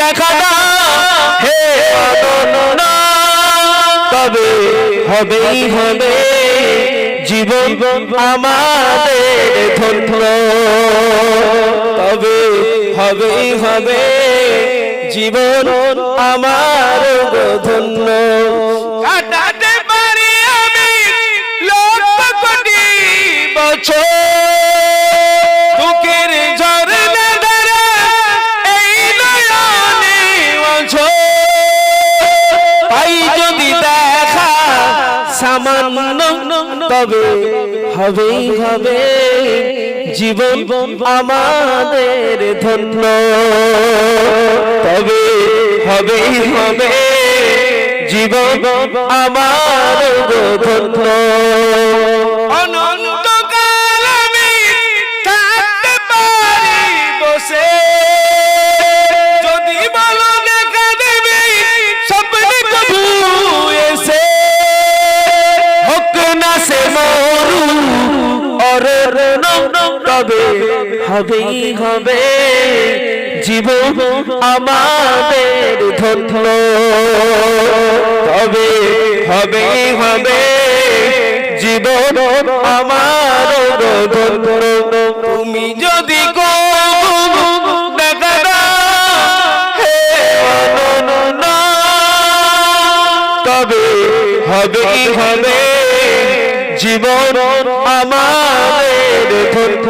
দেখা দাও হে অনন্য, তবে হবেই হবে জীবন আমাদের ধন্য, তবে হবেই হবে জীবন আমার ধন্য। কাটাতে পারি আমি লক্ষ কোটি বছর বুকের ঝরনা ধারা এই নয়নে অঝোর, পাই যদি দেখা সামান্য, তবে হবেই হবে জীবন আমাদের ধন্য, তবে হবেই হবে জীবন আমার ধন্য। অনন্তকাল আমি থাকতে পারি বসে, যদি বলো দেখা দেবে স্বপ্নে কবু এসে, হোক না সে মরু অরণ্য, তবে হবেই হবে জীবন আমাদের ধন্য, তবে হবেই হবে জীবন আমার ধন্য। তুমি যদি দেখা দাও হে অনন্য, তবে হবেই হবে জীবন আমাদের ধন্য।